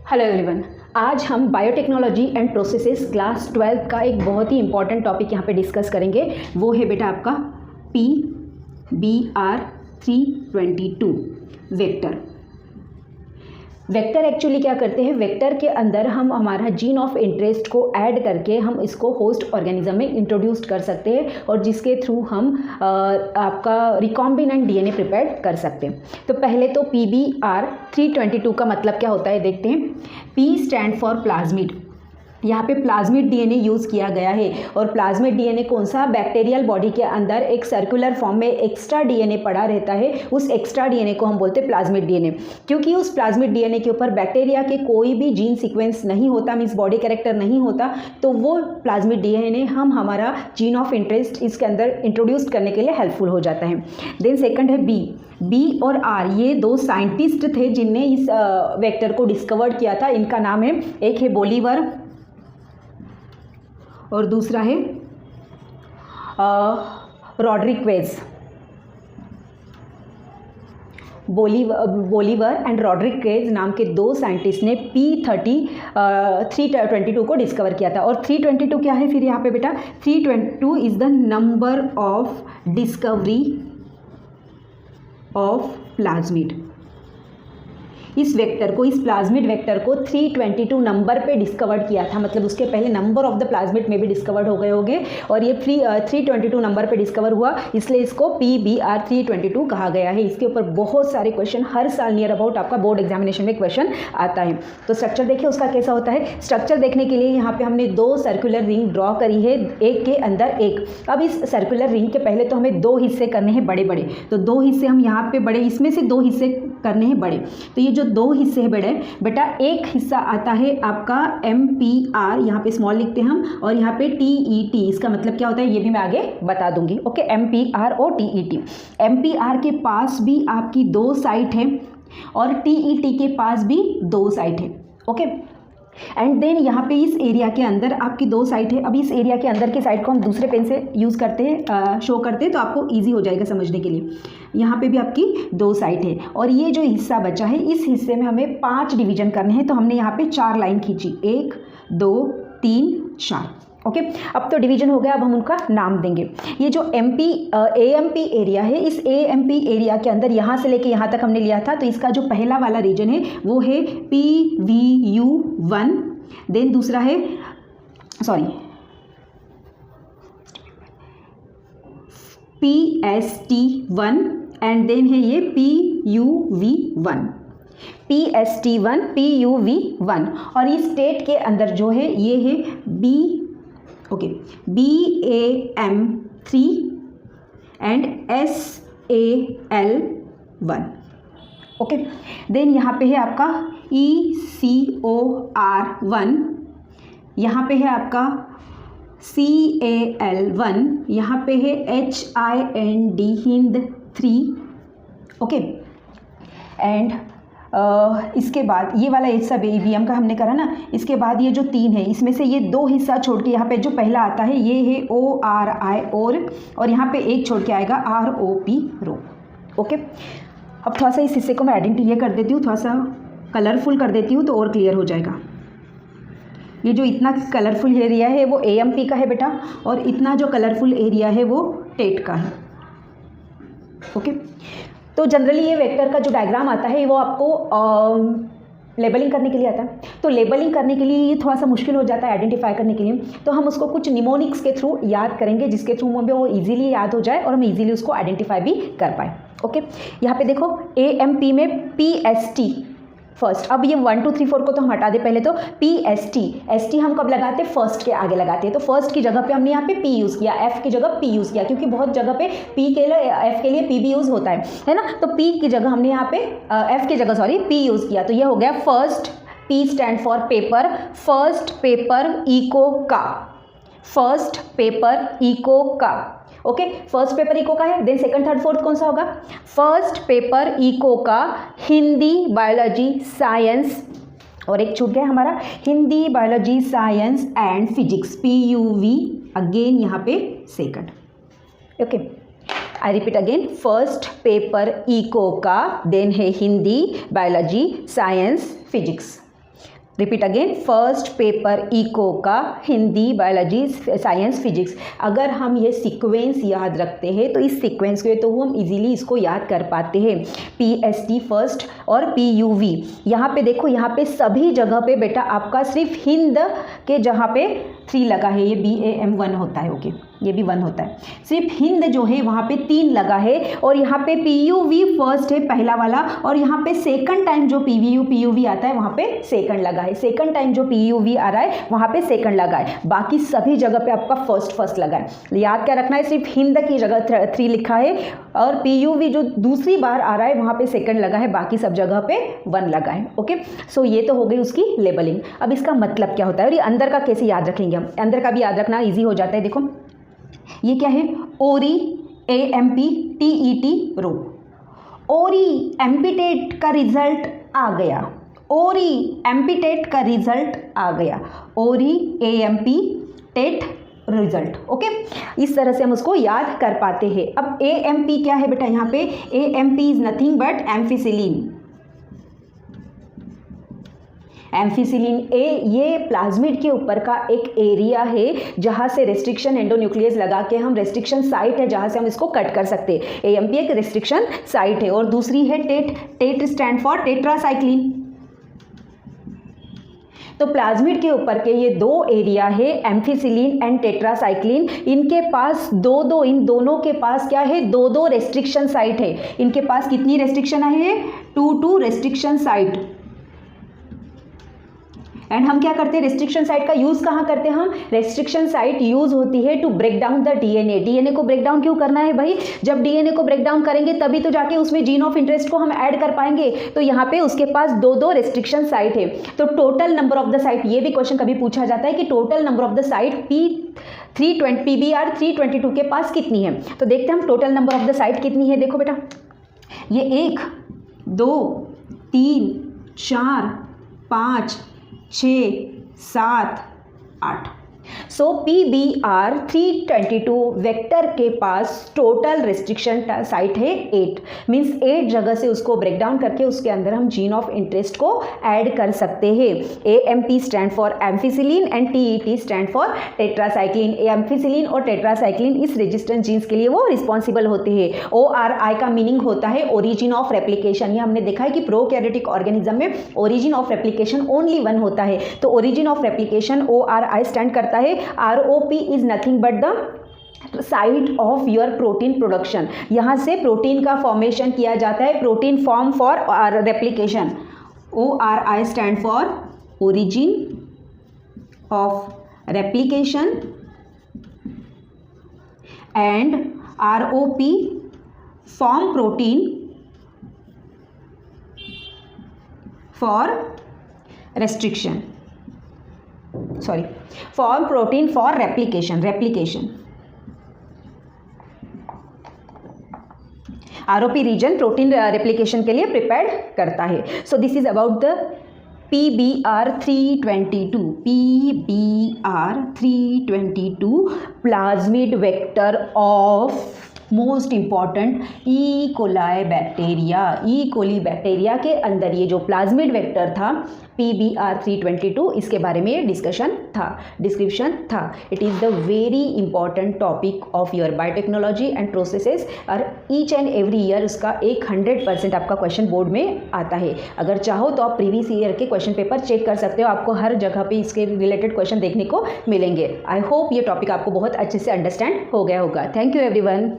Hello everyone, आज हम biotechnology and processes class 12 का एक बहुत ही इंपॉर्टेंट टॉपिक यहाँ पे डिस्कस करेंगे। वो है बेटा आपका PBR322 वेक्टर। वेक्टर एक्चुअली क्या करते हैं, वेक्टर के अंदर हम हमारा जीन ऑफ इंटरेस्ट को ऐड करके हम इसको होस्ट ऑर्गेनिज्म में इंट्रोड्यूस कर सकते हैं और जिसके थ्रू हम आपका रिकॉम्बिनेंट डीएनए प्रिपेयर कर सकते हैं। तो पहले तो PBR322 का मतलब क्या होता है देखते हैं। P stand for plasmid. यहाँ पे प्लाज्मिड डीएनए यूज़ किया गया है और प्लाज्मिड डीएनए कौन सा, बैक्टीरियल बॉडी के अंदर एक सर्कुलर फॉर्म में एक्स्ट्रा डीएनए पड़ा रहता है, उस एक्स्ट्रा डीएनए को हम बोलते हैं प्लाज्मिड डीएनए। क्योंकि उस प्लाज्मिड डीएनए के ऊपर बैक्टीरिया के कोई भी जीन सीक्वेंस नहीं होता, मीन्स बॉडी कैरेक्टर नहीं होता, तो वो प्लाज्मिड डीएनए हम हमारा जीन ऑफ इंटरेस्ट इसके अंदर इंट्रोड्यूस करने के लिए हेल्पफुल हो जाता है। देन सेकंड है बी और आर, ये दो साइंटिस्ट थे जिनने इस वेक्टर को डिस्कवर किया था। इनका नाम है, एक है बोलीवर और दूसरा है रॉड्रिक्वेज। बोलीवर एंड रॉड्रिक्वेज नाम के दो साइंटिस्ट ने P322 को डिस्कवर किया था। और 322 क्या है फिर यहाँ पे बेटा, 322 is the number of discovery of plasmid. इस वेक्टर को, इस प्लाज्मिड वेक्टर को 322 नंबर पे डिस्कवर्ड किया था, मतलब उसके पहले नंबर ऑफ द प्लाज्मिड में भी डिस्कवर्ड हो गए होंगे और ये 322 नंबर पे डिस्कवर हुआ, इसलिए इसको PBR322 कहा गया है। इसके ऊपर बहुत सारे क्वेश्चन हर साल नियर अबाउट आपका बोर्ड एग्जामिनेशन में क्वेश्चन आता है। तो स्ट्रक्चर देखिए उसका कैसा होता है। स्ट्रक्चर देखने के लिए यहाँ पे हमने दो सर्कुलर रिंग ड्रॉ करी है, एक के अंदर एक। अब इस सर्कुलर रिंग के पहले तो हमें दो हिस्से करने हैं बड़े बड़े, तो दो हिस्से हम यहाँ पे बड़े, इसमें से दो हिस्से करने हैं बड़े। तो ये जो दो हिस्से हैं बड़े बेटा, एक हिस्सा आता है आपका MPR, यहाँ पे स्मॉल लिखते हैं हम, और यहाँ पे TET, इसका मतलब क्या होता है ये भी मैं आगे बता दूंगी। ओके, MPR और TET। MPR के पास भी आपकी दो साइट है और TET के पास भी दो साइट है। ओके, एंड देन यहाँ पे इस एरिया के अंदर आपकी दो साइट है। अब इस एरिया के अंदर की साइड को हम दूसरे पेन से यूज़ करते हैं, शो करते हैं, तो आपको इजी हो जाएगा समझने के लिए। यहाँ पे भी आपकी दो साइट है और ये जो हिस्सा बचा है, इस हिस्से में हमें 5 डिवीजन करने हैं। तो हमने यहाँ पे 4 लाइन खींची, 1 2 3 4। ओके, अब तो डिवीजन हो गया, अब हम उनका नाम देंगे। ये जो AMP एरिया है, इस AMP एरिया के अंदर यहाँ से लेके यहाँ तक हमने लिया था, तो इसका जो पहला वाला रीजन है वो है PVU1। देन दूसरा है PST1 एंड देन है ये PUV1। PST1 PUV1 और इस स्टेट के अंदर जो है ये है BAM3 and SAL1। Okay, then यहाँ पे है आपका ECOR1, यहाँ पे है आपका CAL1, यहाँ पे है HIND हिंद 3। ओके, एंड इसके बाद ये वाला हिस्सा BM का हमने करा ना, इसके बाद ये जो 3 है इसमें से ये दो हिस्सा छोड़ के यहाँ पे जो पहला आता है ये है ORI और यहाँ पे एक छोड़ के आएगा ROP रो। ओके, अब थोड़ा सा इस हिस्से को मैं आइडेंटिफाई कर देती हूँ, थोड़ा सा कलरफुल कर देती हूँ तो और क्लियर हो जाएगा। ये जो इतना कलरफुल एरिया है वो AMP का है बेटा, और इतना जो कलरफुल एरिया है वो टेट का है। ओके, तो जनरली ये वेक्टर का जो डायग्राम आता है वो आपको लेबलिंग करने के लिए आता है। तो लेबलिंग करने के लिए ये थोड़ा सा मुश्किल हो जाता है आइडेंटिफाई करने के लिए, तो हम उसको कुछ निमोनिक्स के थ्रू याद करेंगे जिसके थ्रू हमें वो इजीली याद हो जाए और हम इजीली उसको आइडेंटिफाई भी कर पाए। ओके, यहाँ पे देखो AMP में PST फर्स्ट। अब ये 1 2 3 4 को तो हम हटा दे, पहले तो ST हम कब लगाते हैं, फर्स्ट के आगे लगाते हैं। तो फर्स्ट की जगह पे हमने यहाँ पे P यूज़ किया, F की जगह P यूज़ किया, क्योंकि बहुत जगह पे P के लिए F के लिए P भी यूज़ होता है ना। तो P की जगह हमने यहाँ पे F की जगह P यूज़ किया, तो ये हो गया first. P stand for paper, first paper eco का, फर्स्ट पेपर इको का। ओके, फर्स्ट पेपर इको का है। देन सेकंड थर्ड फोर्थ कौन सा होगा, फर्स्ट पेपर इको का हिंदी बायोलॉजी साइंस, और एक छूट गया हमारा Hindi biology science and physics PUV, again यहाँ पे second. Okay, I repeat again, first paper eco का, देन है Hindi biology science physics. Repeat again, first paper eco का हिंदी, बायोलॉजी, साइंस, फिजिक्स। अगर हम ये सीक्वेंस याद रखते हैं तो इस सीक्वेंस के तो हम इजीली इसको याद कर पाते हैं। PST फर्स्ट और PUV। यहाँ पे देखो, यहाँ पे सभी जगह पे बेटा आपका सिर्फ हिंद के जहाँ पे 3 लगा है, ये BAM 1 होता है, ओके, ये भी 1 होता है। सिर्फ हिंद जो है वहाँ पे 3 लगा है, और यहाँ पे PUV फर्स्ट है पहला वाला, और यहाँ पे सेकंड टाइम जो PUV आता है वहाँ पे सेकंड लगा है। सेकंड टाइम जो PUV आ रहा है वहाँ पे सेकंड लगा है, बाकी सभी जगह पे आपका फर्स्ट लगा है। याद क्या रखना है, सिर्फ हिंद की जगह 3 लिखा है, और PUV जो दूसरी बार आ रहा है वहाँ पे सेकंड लगा है, बाकी सब जगह पे 1 लगा है। ओके, सो ये तो हो गई उसकी लेबलिंग। अब इसका मतलब क्या होता है और ये अंदर का कैसे याद रखेंगे हम, अंदर का भी याद रखना ईजी हो जाता है। देखो ये क्या है, ओरी AMPTET रो। ओरी एम्पिटेट का रिजल्ट आ गया, ओरी एम्पिटेट का रिजल्ट आ गया, ओरी AMPTET रिजल्ट। ओके, इस तरह से हम उसको याद कर पाते हैं। अब AMP क्या है बेटा, यहाँ पे AMP is nothing but ampicillin. Ampicillin ए ये प्लाज्मिड के ऊपर का एक एरिया है जहाँ से रेस्ट्रिक्शन एंडोन्यूक्लियस लगा के हम रेस्ट्रिक्शन साइट है जहाँ से हम इसको कट कर सकते हैं। AMP एक रेस्ट्रिक्शन साइट है, और दूसरी है टेट स्टैंड फॉर टेट्रासाइक्लिन। तो प्लाज्मिड के ऊपर के ये 2 एरिया है, एम्फिसिलिन एंड टेट्रासाइक्लिन। इनके पास इन दोनों के पास क्या है, 2 रेस्ट्रिक्शन साइट है। इनके पास कितनी रेस्ट्रिक्शन है, 2 रेस्ट्रिक्शन साइट। एंड हम क्या करते हैं, रेस्ट्रिक्शन साइट का यूज़ कहाँ करते हैं हम, रेस्ट्रिक्शन साइट यूज़ होती है to break down the DNA को ब्रेक डाउन क्यों करना है भाई, जब DNA को ब्रेक डाउन करेंगे तभी तो जाके उसमें जीन ऑफ इंटरेस्ट को हम ऐड कर पाएंगे। तो यहाँ पे उसके पास 2 रेस्ट्रिक्शन साइट है। तो total number of the site, ये भी क्वेश्चन कभी पूछा जाता है कि total number of the site PBR 322 के पास कितनी है। तो देखते हैं हम total number of the site कितनी है। देखो बेटा, ये 1 2 3 4 5 6 7 8। सो PBR 322 वेक्टर के पास टोटल रेस्ट्रिक्शन साइट है 8, मीन्स 8 जगह से उसको ब्रेक डाउन करके उसके अंदर हम जीन ऑफ इंटरेस्ट को ऐड कर सकते हैं। AMP stand for ampicillin and TET stand for tetracycline. Ampicillin और टेट्रासाइक्लिन इस रेजिस्टेंस जीन्स के लिए वो रिस्पॉन्सिबल होते हैं। ORI का मीनिंग होता है ओरिजिन ऑफ रेप्लिकेशन। ये हमने देखा है कि प्रोकैरियोटिक ऑर्गेनिज्म में ओरिजिन ऑफ रेप्लिकेशन ओनली 1 होता है। तो origin of replication ORI stand करता है। ROP is nothing but the site of your protein production. यहाँ से प्रोटीन का फॉर्मेशन किया जाता है, protein form for replication. ORI stand for origin of replication and ROP form protein for restriction, sorry, form protein for replication. ROP region protein replication के लिए prepare करता है। So this is about the PBR 322, PBR 322 plasmid vector of most important E coli bacteria. E coli bacteria के अंदर ये जो plasmid vector था PBR 322, इसके बारे में डिस्क्रिप्शन था। It is the very important topic of your biotechnology and processes, और ईच एंड एवरी ईयर उसका 100% आपका क्वेश्चन बोर्ड में आता है। अगर चाहो तो आप प्रीवियस ईयर के क्वेश्चन पेपर चेक कर सकते हो, आपको हर जगह पे इसके रिलेटेड क्वेश्चन देखने को मिलेंगे। आई होप ये टॉपिक आपको बहुत अच्छे से अंडरस्टैंड हो गया होगा। Thank you everyone.